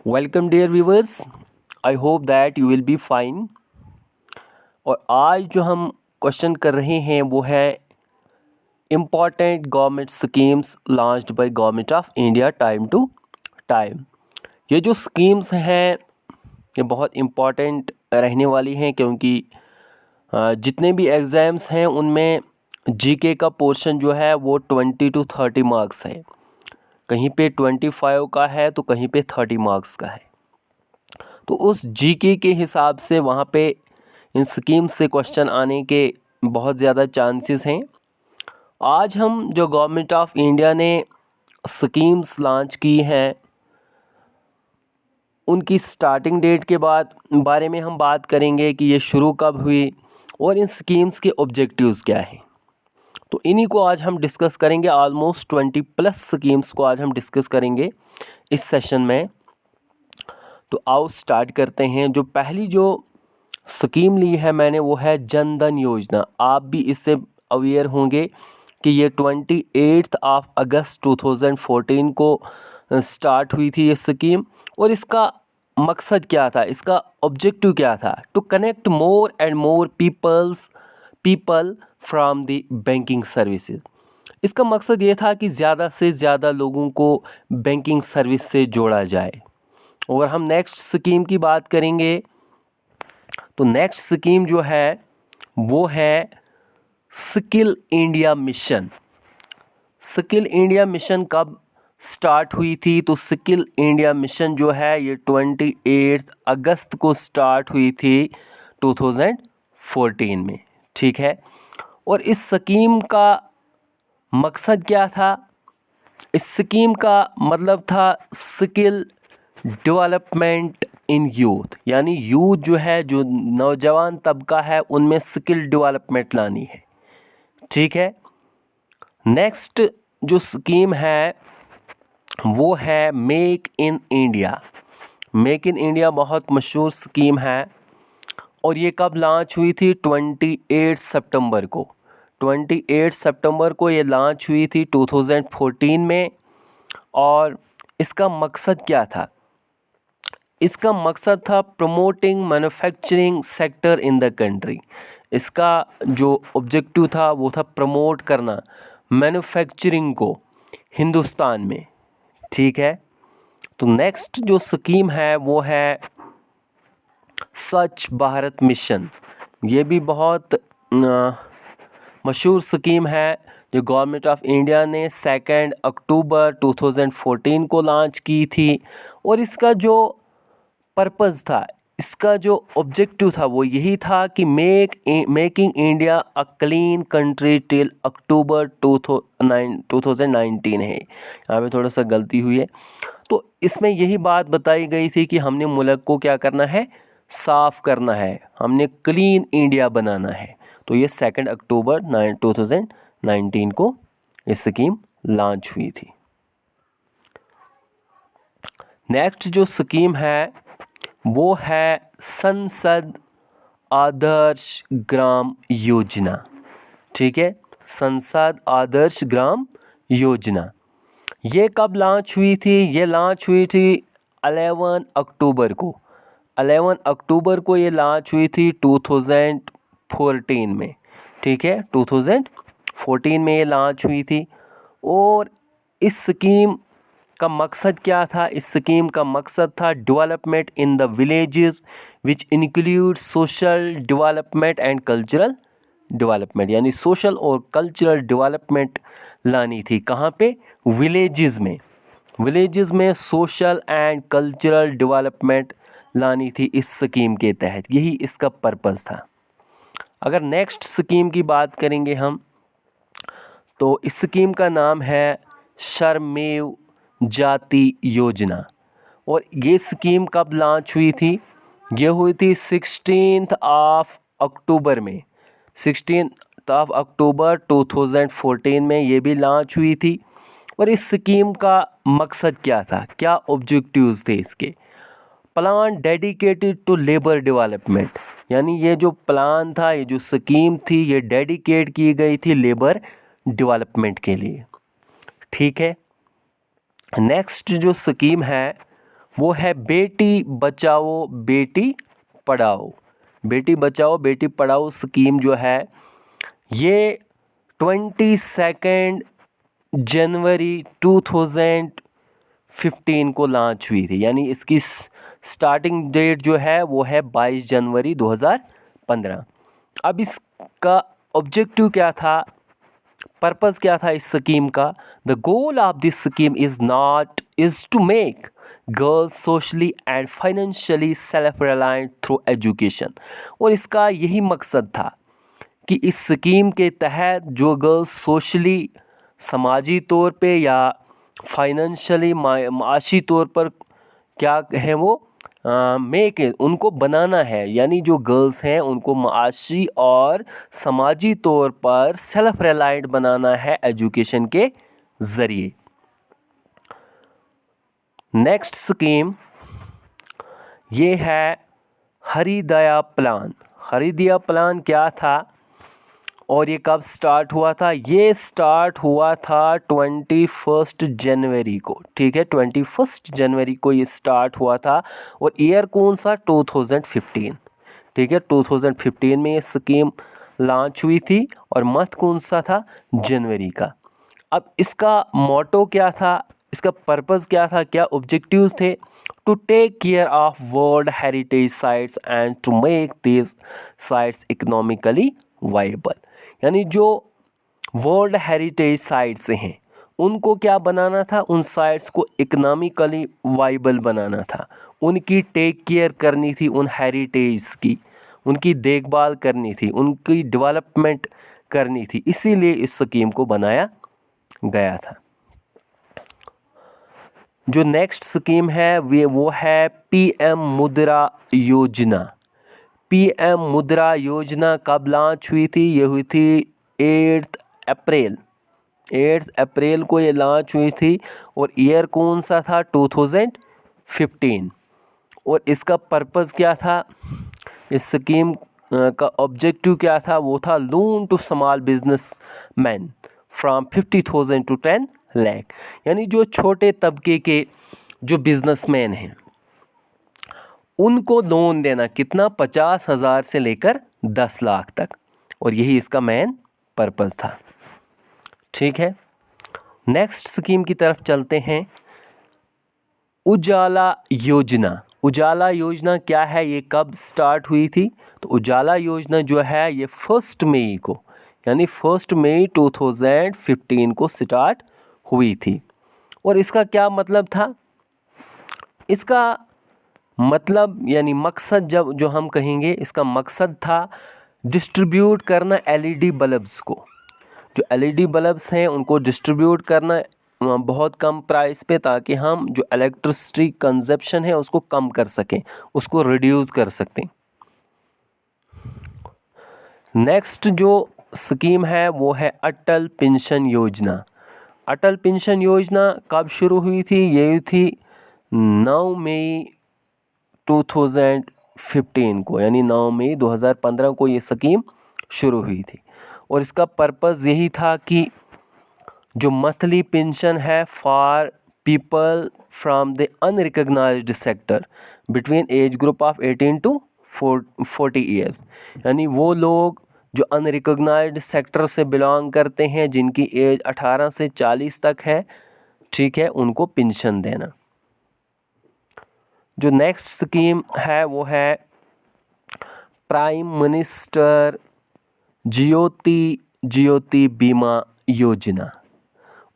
Welcome dear viewers, I hope that you will be fine. और आज जो हम क्वेश्चन कर रहे हैं वो है important government schemes launched by Government of India time to time. ये जो स्कीम्स हैं ये बहुत इम्पॉर्टेंट रहने वाली हैं क्योंकि जितने भी एग्ज़ाम्स हैं उनमें जीके का पोर्शन जो है वो 20 to 30 मार्क्स है। कहीं पे 25 का है तो कहीं पे 30 मार्क्स का है। तो उस जीके के हिसाब से वहाँ पे इन स्कीम से क्वेश्चन आने के बहुत ज़्यादा चांसेस हैं। आज हम जो गवर्नमेंट ऑफ इंडिया ने स्कीम्स लॉन्च की हैं उनकी स्टार्टिंग डेट के बारे में हम बात करेंगे कि ये शुरू कब हुई और इन स्कीम्स के ऑब्जेक्टिव्स क्या हैं। तो इन्हीं को आज हम डिस्कस करेंगे। ऑलमोस्ट 20+ स्कीम्स को आज हम डिस्कस करेंगे इस सेशन में। तो आओ स्टार्ट करते हैं। जो पहली जो स्कीम ली है मैंने वो है जन धन योजना। आप भी इससे अवेयर होंगे कि ये 28 अगस्त 2014 को स्टार्ट हुई थी ये स्कीम। और इसका मकसद क्या था, इसका ऑब्जेक्टिव क्या था? To connect more and more people from the banking services. इसका मकसद ये था कि ज़्यादा से ज़्यादा लोगों को बैंकिंग सर्विस से जोड़ा जाए। और हम नेक्स्ट स्कीम की बात करेंगे तो नेक्स्ट स्कीम जो है वो है skill India mission. Skill India mission कब स्टार्ट हुई थी? तो स्किल इंडिया मिशन जो है ये 28 अगस्त को स्टार्ट हुई थी 2014 में। ठीक है। और इस स्कीम का मकसद क्या था? इस स्कीम का मतलब था स्किल डेवलपमेंट इन यूथ, यानी यूथ जो है, जो नौजवान तबका है, उनमें स्किल डेवलपमेंट लानी है। ठीक है। नेक्स्ट जो स्कीम है वो है make in India. Make in India बहुत मशहूर स्कीम है और ये कब लॉन्च हुई थी? 28 सितंबर को। 28 सितंबर को ये लॉन्च हुई थी 2014 में। और इसका मकसद क्या था? इसका मकसद था promoting manufacturing sector in the country. इसका जो ऑब्जेक्टिव था वो था प्रमोट करना मैन्युफैक्चरिंग को हिंदुस्तान में। ठीक है। तो नेक्स्ट जो स्कीम है वो है स्वच्छ भारत मिशन। ये भी बहुत मशहूर स्कीम है जो गवर्नमेंट ऑफ इंडिया ने 2 अक्टूबर 2014 को लॉन्च की थी। और इसका जो पर्पज़ था, इसका जो ऑब्जेक्टिव था वो यही था कि making India a clean country till October 2019 है। यहाँ पे थोड़ा सा गलती हुई है। तो इसमें यही बात बताई गई थी कि हमने मुल्क को क्या करना है? साफ़ करना है, हमने क्लीन इंडिया बनाना है। तो ये 2 अक्टूबर 2019 को ये स्कीम लॉन्च हुई थी। नेक्स्ट जो स्कीम है वो है संसद आदर्श ग्राम योजना। ठीक है। संसद आदर्श ग्राम योजना ये कब लॉन्च हुई थी? ये लॉन्च हुई थी 11 अक्टूबर को। 11 अक्टूबर को ये लॉन्च हुई थी 2014 में। ठीक है। 2014 में ये लॉन्च हुई थी। और इस स्कीम का मकसद क्या था? इस स्कीम का मकसद था development in the villages which include social development and cultural development, यानी सोशल और कल्चरल डेवलपमेंट लानी थी। कहाँ पे? विलेजेस में। विलेजेस में सोशल एंड कल्चरल डेवलपमेंट लानी थी इस स्कीम के तहत। यही इसका पर्पज़ था। अगर नेक्स्ट स्कीम की बात करेंगे हम तो इस स्कीम का नाम है श्रमेव जाति योजना। और ये स्कीम कब लॉन्च हुई थी? ये हुई थी 16 अक्टूबर में। 16 अक्टूबर 2014 में ये भी लॉन्च हुई थी। और इस स्कीम का मकसद क्या था? क्या ऑब्जेक्टिव्स थे इसके? Plan dedicated to labour development, यानी ये जो प्लान था, ये जो स्कीम थी, ये डेडिकेट की गई थी लेबर डेवलपमेंट के लिए। ठीक है। नेक्स्ट जो स्कीम है वो है बेटी बचाओ बेटी पढ़ाओ। बेटी बचाओ बेटी पढ़ाओ स्कीम जो है ये 22 जनवरी 2015 को लॉन्च हुई थी, यानी इसकी स्टार्टिंग डेट जो है वो है 22 जनवरी 2015। अब इसका ऑब्जेक्टिव क्या था, पर्पस क्या था इस स्कीम का? The goal of this scheme is to make girls socially and financially self reliant through education. और इसका यही मकसद था कि इस स्कीम के तहत जो गर्ल्स सोशली समाजी तौर पे या फाइनेंशियली माशी तौर पर क्या है वो मेक उनको बनाना है, यानी जो गर्ल्स हैं उनको माशी और समाजी तौर पर सेल्फ रिलायंट बनाना है एजुकेशन के ज़रिए। नेक्स्ट स्कीम ये है हरिदया प्लान। हरिदया प्लान क्या था और ये कब स्टार्ट हुआ था? ये स्टार्ट हुआ था 21 जनवरी को, ठीक है, 21 जनवरी को ये स्टार्ट हुआ था। और ईयर कौन सा? 2015, ठीक है, 2015 में ये स्कीम लॉन्च हुई थी और मंथ कौन सा था? जनवरी का। अब इसका मोटो क्या था, इसका पर्पस क्या था, क्या ऑब्जेक्टिव्स थे? To take care of world heritage sites and to make this sites economically viable. यानी जो वर्ल्ड हेरिटेज साइट्स हैं उनको क्या बनाना था? उन साइट्स को इकोनॉमिकली वाइबल बनाना था, उनकी टेक केयर करनी थी, उन हेरिटेज की उनकी देखभाल करनी थी, उनकी डेवलपमेंट करनी थी, इसीलिए इस स्कीम को बनाया गया था। जो नेक्स्ट स्कीम है वो है पीएम मुद्रा योजना। पीएम मुद्रा योजना कब लॉन्च हुई थी? ये हुई थी 8 अप्रैल को ये लॉन्च हुई थी। और ईयर कौन सा था? 2015। और इसका पर्पस क्या था? इस स्कीम का ऑब्जेक्टिव क्या था? वो था loan to small business man from 50,000 to 10 lakh. यानी जो छोटे तबके के जो बिजनेसमैन हैं उनको लोन देना, कितना? 50,000 से लेकर 10 लाख तक। और यही इसका मेन पर्पस था, ठीक है। नेक्स्ट स्कीम की तरफ चलते हैं। उजाला योजना। उजाला योजना क्या है, ये कब स्टार्ट हुई थी? तो उजाला योजना जो है ये 1 मई को, यानी 1 मई 2015 को स्टार्ट हुई थी। और इसका क्या मतलब था? इसका मतलब यानी मकसद जो हम कहेंगे, इसका मकसद था डिस्ट्रीब्यूट करना एलईडी बल्ब्स को। जो एलईडी बल्ब्स हैं उनको डिस्ट्रीब्यूट करना बहुत कम प्राइस पे, ताकि हम जो इलेक्ट्रिसिटी कंजप्शन है उसको कम कर सकें, उसको रिड्यूस कर सकते। नेक्स्ट जो स्कीम है वो है अटल पेंशन योजना। अटल पेंशन योजना कब शुरू हुई थी? ये हुई थी 9 मई 2015 को, यानी 9 मई 2015 को ये स्कीम शुरू हुई थी। और इसका पर्पस यही था कि जो मंथली पेंशन है for people from the unrecognised sector between age group of 18 to 40 years, यानी वो लोग जो अनरिकग्नाइज्ड सेक्टर से बिलोंग करते हैं, जिनकी एज 18 से 40 तक है, ठीक है, उनको पेंशन देना। जो नेक्स्ट स्कीम है वो है प्राइम मिनिस्टर ज्योति बीमा योजना।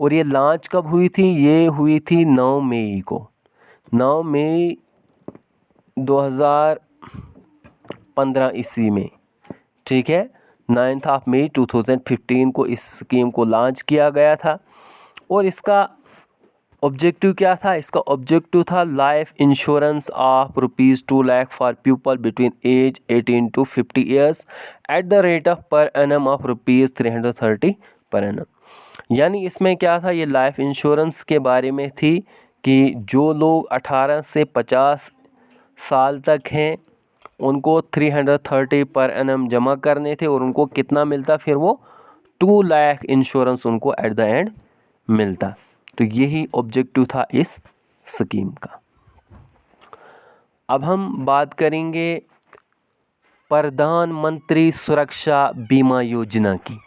और ये लॉन्च कब हुई थी? ये हुई थी 9 मई को, 9 मई 2015 ईस्वी में, ठीक है। 9 मई 2015 को इस स्कीम को लॉन्च किया गया था। और इसका ऑब्जेक्टिव क्या था? इसका ऑब्जेक्टिव था life insurance of ₹2 lakh for people between age 18 to 50 years at the rate of per annum of ₹330 per annum. यानी इसमें क्या था? ये लाइफ इंश्योरेंस के बारे में थी कि जो लोग 18 से 50 साल तक हैं उनको 330 पर एनम जमा करने थे, और उनको कितना मिलता? फिर वो 2 लाख इंश्योरेंस उनको एट द एंड मिलता। तो यही ऑब्जेक्टिव था इस स्कीम का। अब हम बात करेंगे प्रधानमंत्री सुरक्षा बीमा योजना की।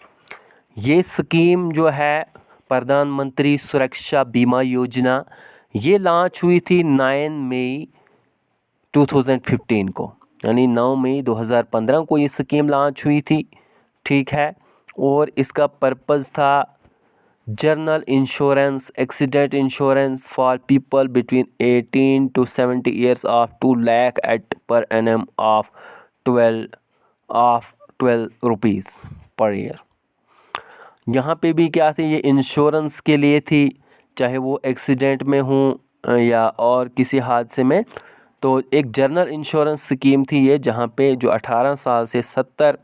ये स्कीम जो है प्रधानमंत्री सुरक्षा बीमा योजना, ये लॉन्च हुई थी 9 मई 2015 को, यानी 9 मई 2015 को ये स्कीम लॉन्च हुई थी। ठीक है, और इसका पर्पज़ था general insurance accident insurance for people between 18 to 70 years of 2 lakh at per annum of 12 rupees per year. यहाँ पे भी क्या थी, ये इंश्योरेंस के लिए थी, चाहे वो एक्सीडेंट में हो या और किसी हादसे में। तो एक जनरल इंश्योरेंस स्कीम थी ये, जहाँ पे जो 18 साल से 70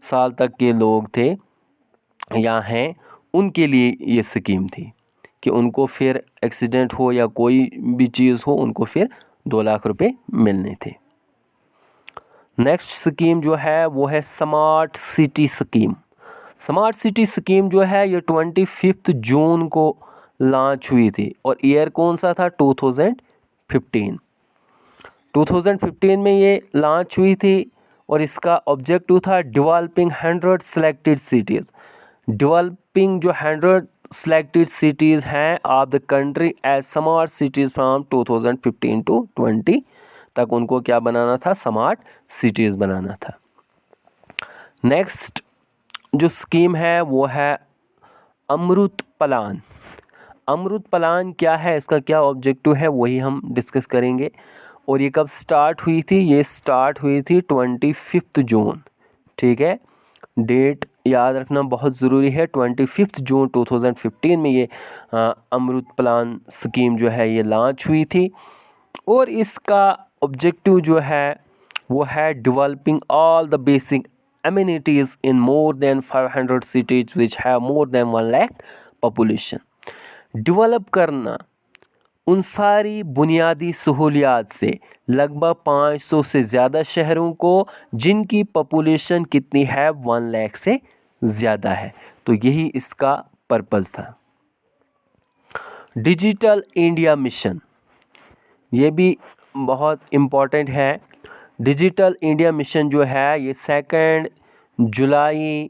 साल तक के लोग थे या हैं, उनके लिए ये स्कीम थी कि उनको फिर एक्सीडेंट हो या कोई भी चीज़ हो, उनको फिर 2 लाख रुपए मिलने थे। नेक्स्ट स्कीम जो है वो है smart city scheme. Smart city scheme जो है ये 25 जून को लॉन्च हुई थी, और ईयर कौन सा था, 2015। 2015 में ये लॉन्च हुई थी, और इसका ऑब्जेक्टिव था डेवलपिंग 100 सेलेक्टेड सिटीज़। डेवलपिंग जो 100 सेलेक्टेड सिटीज़ हैं of the country as smart cities from 2015 to 20 तक उनको क्या बनाना था, स्मार्ट सिटीज़ बनाना था। नेक्स्ट जो स्कीम है वो है अमृत प्लान। अमृत प्लान क्या है, इसका क्या ऑब्जेक्टिव है, वही हम डिस्कस करेंगे। और ये कब स्टार्ट हुई थी, ये स्टार्ट हुई थी 25 जून। ठीक है, डेट याद रखना बहुत ज़रूरी है। 25 जून 2015 में ये अमृत प्लान स्कीम जो है ये लॉन्च हुई थी, और इसका ऑब्जेक्टिव जो है वो है developing all the basic amenities in more than 500 cities which have more than 1 lakh population। Develop करना उन सारी बुनियादी सहूलियात से लगभग 500 से ज़्यादा शहरों को जिनकी पॉपुलेशन कितनी है, 1 लाख से ज़्यादा है। तो यही इसका पर्पज़ था। डिजिटल इंडिया मिशन, ये भी बहुत इम्पॉर्टेंट है। डिजिटल इंडिया मिशन जो है ये 2 जुलाई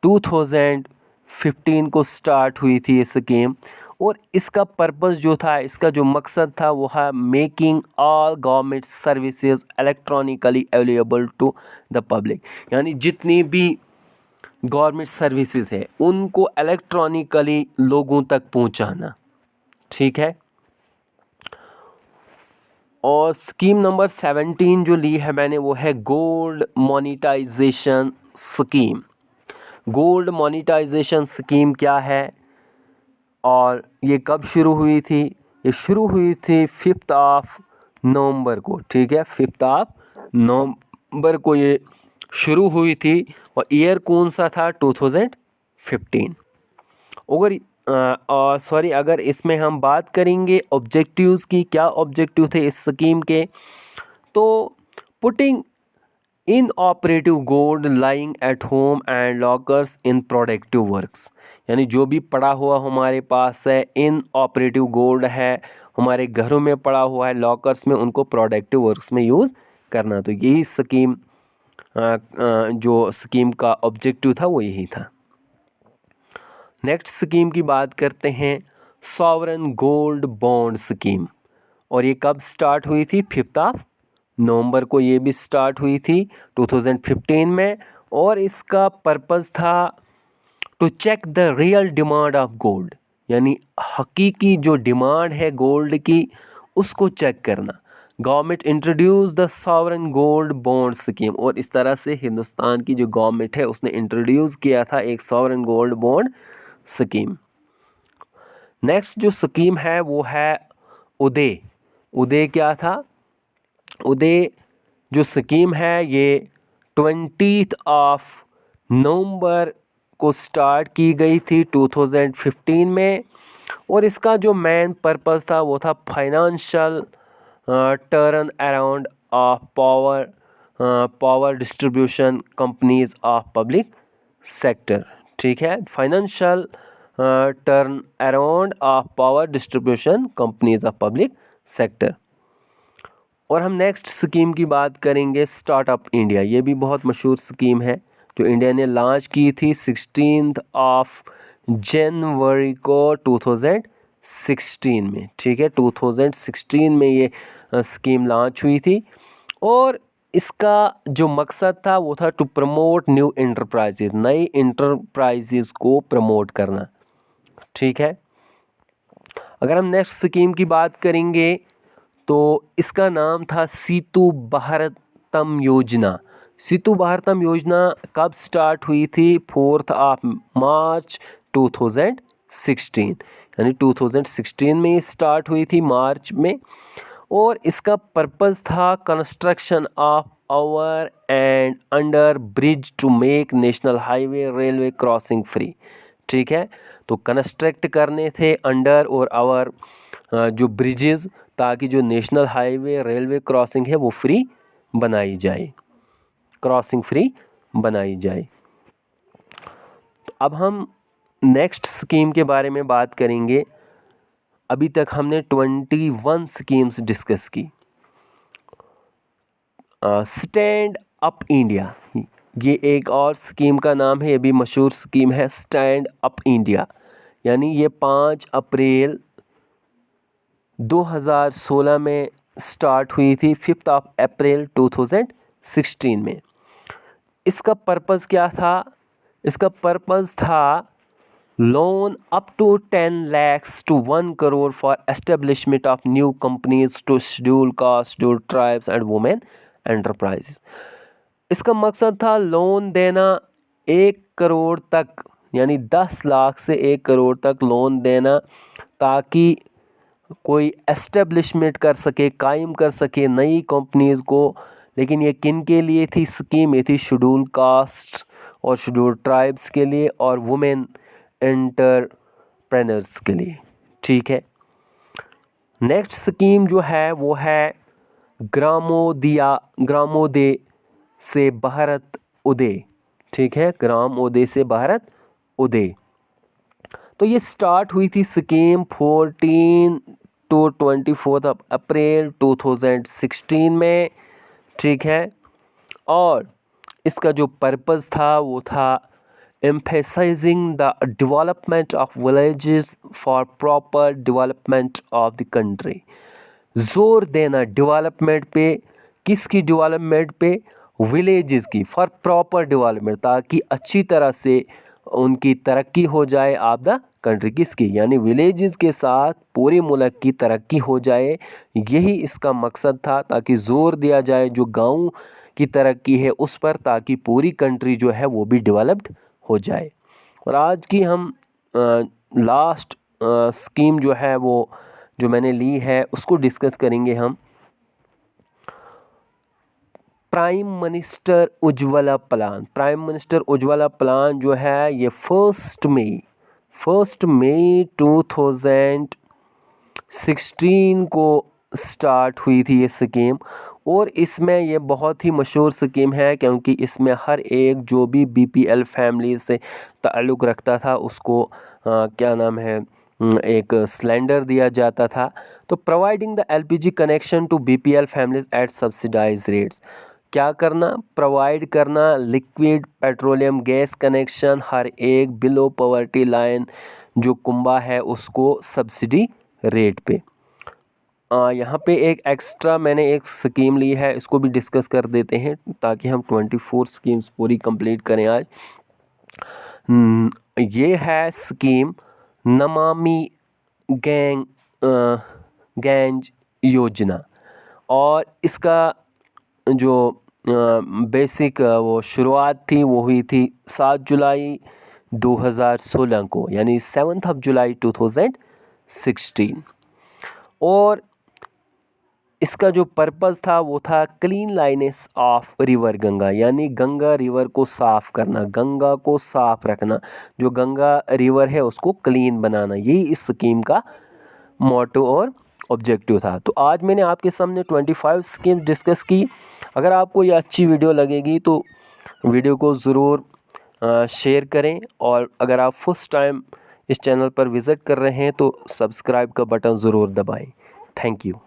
2015 को स्टार्ट हुई थी ये स्कीम, और इसका पर्पज़ जो था, इसका जो मकसद था वो है making all government services electronically available to the public. यानी जितनी भी गवर्नमेंट सर्विसेज है उनको इलेक्ट्रॉनिकली लोगों तक पहुंचाना। ठीक है, और स्कीम नंबर 17 जो ली है मैंने वो है gold monetisation scheme. Gold monetisation scheme क्या है और ये कब शुरू हुई थी, ये शुरू हुई थी 5 नवंबर को। ठीक है, 5 नवंबर को ये शुरू हुई थी, और ईयर कौन सा था, 2015। अगर इसमें हम बात करेंगे ऑब्जेक्टिव्स की, क्या ऑब्जेक्टिव थे इस स्कीम के, तो putting in operative gold lying at home and lockers in productive works. यानी जो भी पड़ा हुआ हमारे पास है, इन ऑपरेटिव गोल्ड है हमारे घरों में पड़ा हुआ है लॉकर्स में, उनको प्रोडक्टिव वर्क्स में यूज़ करना। तो यही स्कीम जो स्कीम का ऑब्जेक्टिव था वो यही था। नेक्स्ट स्कीम की बात करते हैं, सॉवरेन गोल्ड बॉन्ड स्कीम, और ये कब स्टार्ट हुई थी, 5 नवंबर को ये भी स्टार्ट हुई थी 2015 में। और इसका पर्पज़ था to check the real demand of gold, यानी हकीकी जो डिमांड है गोल्ड की उसको चेक करना। Government introduce the sovereign gold bond scheme, और इस तरह से हिंदुस्तान की जो गवर्नमेंट है उसने इंट्रोड्यूस किया था एक sovereign gold bond scheme. Next जो स्कीम है वो है उदय। उदय क्या था, उदय जो स्कीम है ये 20 नवंबर को स्टार्ट की गई थी 2015 में, और इसका जो मेन पर्पज़ था वो था financial turn around of power distribution companies of public sector. ठीक है, financial turn around of power distribution companies of public sector. और हम नेक्स्ट स्कीम की बात करेंगे स्टार्टअप इंडिया। ये भी बहुत मशहूर स्कीम है जो इंडिया ने लॉन्च की थी 16 जनवरी को 2016 में। ठीक है, 2016 में ये स्कीम लॉन्च हुई थी और इसका जो मकसद था वो था टू प्रमोट न्यू इंटरप्राइजेज, नई इंटरप्राइजेज को प्रमोट करना। ठीक है, अगर हम नेक्स्ट स्कीम की बात करेंगे तो इसका नाम था सेतु भारतम योजना। सेतु भारतम योजना कब स्टार्ट हुई थी? 4 मार्च 2016, यानी 2016 में ये स्टार्ट हुई थी मार्च में। और इसका पर्पस था construction of over and under bridge to make national highway railway crossing free. ठीक है, तो कंस्ट्रक्ट करने थे अंडर और ओवर जो ब्रिजेस, ताकि जो नेशनल हाईवे रेलवे क्रॉसिंग है वो फ्री बनाई जाए, क्रॉसिंग फ्री बनाई जाए। तो अब हम नेक्स्ट स्कीम के बारे में बात करेंगे। अभी तक हमने 21 स्कीम्स डिस्कस की। स्टैंड अप इंडिया, ये एक और स्कीम का नाम है, ये भी मशहूर स्कीम है स्टैंड अप इंडिया। यानी ये 5 अप्रैल 2016 में स्टार्ट हुई थी, 5 अप्रैल 2016 में। इसका पर्पस क्या था? इसका पर्पस था loan up to 10 lakhs to 1 crore for establishment of new companies to schedule caste, schedule tribes and women enterprises. इसका मकसद था लोन देना 1 करोड़ तक, यानी 10 लाख से 1 करोड़ तक लोन देना, ताकि कोई एस्टेब्लिशमेंट कर सके, कायम कर सके नई कंपनीज़ को। लेकिन ये किन के लिए थी स्कीम? ये थी शेड्यूल कास्ट और शेड्यूल ट्राइब्स के लिए और वुमेन एंटरप्रेनर्स के लिए। ठीक है, नेक्स्ट स्कीम जो है वो है ग्रामोदय से भारत उदय। ठीक है, ग्रामोदय से भारत उदय। तो ये स्टार्ट हुई थी स्कीम 14 to 24 अप्रैल 2016 में। ठीक है, और इसका जो पर्पस था वो था emphasizing the development of villages for proper development of the country। जोर देना डेवलपमेंट पे, किसकी डेवलपमेंट पे? विलेजेस की, फॉर प्रॉपर डेवलपमेंट, ताकि अच्छी तरह से उनकी तरक्की हो जाए ऑफ द कंट्री। किसकी? यानी विलेजेस के साथ पूरे मुल्क की तरक्की हो जाए, यही इसका मकसद था, ताकि ज़ोर दिया जाए जो गांव की तरक्की है उस पर, ताकि पूरी कंट्री जो है वो भी डेवलप्ड हो जाए। और आज की हम लास्ट स्कीम जो है वो जो मैंने ली है उसको डिस्कस करेंगे हम। Prime minister Ujjwala plan. Prime minister Ujjwala plan जो है ये 1 मई 2016 को स्टार्ट हुई थी ये स्कीम। और इसमें ये बहुत ही मशहूर स्कीम है, क्योंकि इसमें हर एक जो भी बीपीएल फैमिली से ताल्लुक़ रखता था उसको क्या नाम है, एक सिलेंडर दिया जाता था। तो providing the LPG connection to BPL families at subsidised rates. क्या करना? प्रोवाइड करना लिक्विड पेट्रोलियम गैस कनेक्शन हर एक बिलो पॉवर्टी लाइन जो कुंबा है उसको सब्सिडी रेट पे। यहाँ पे एक एक्स्ट्रा मैंने एक स्कीम ली है, इसको भी डिस्कस कर देते हैं ताकि हम 24 स्कीम्स पूरी कंप्लीट करें आज। ये है स्कीम नमामि गंज योजना। और इसका जो बेसिक वो शुरुआत थी वो हुई थी 7 जुलाई 2016 को, यानी 7 जुलाई 2016। और इसका जो पर्पस था वो था क्लीन लाइनेस ऑफ रिवर गंगा, यानी गंगा रिवर को साफ़ करना, गंगा को साफ़ रखना, जो गंगा रिवर है उसको क्लीन बनाना, यही इस स्कीम का मोटो और ऑब्जेक्टिव था। तो आज मैंने आपके सामने 25 स्कीम डिस्कस की। अगर आपको ये अच्छी वीडियो लगेगी तो वीडियो को ज़रूर शेयर करें, और अगर आप फर्स्ट टाइम इस चैनल पर विज़िट कर रहे हैं तो सब्सक्राइब का बटन ज़रूर दबाएं। Thank you.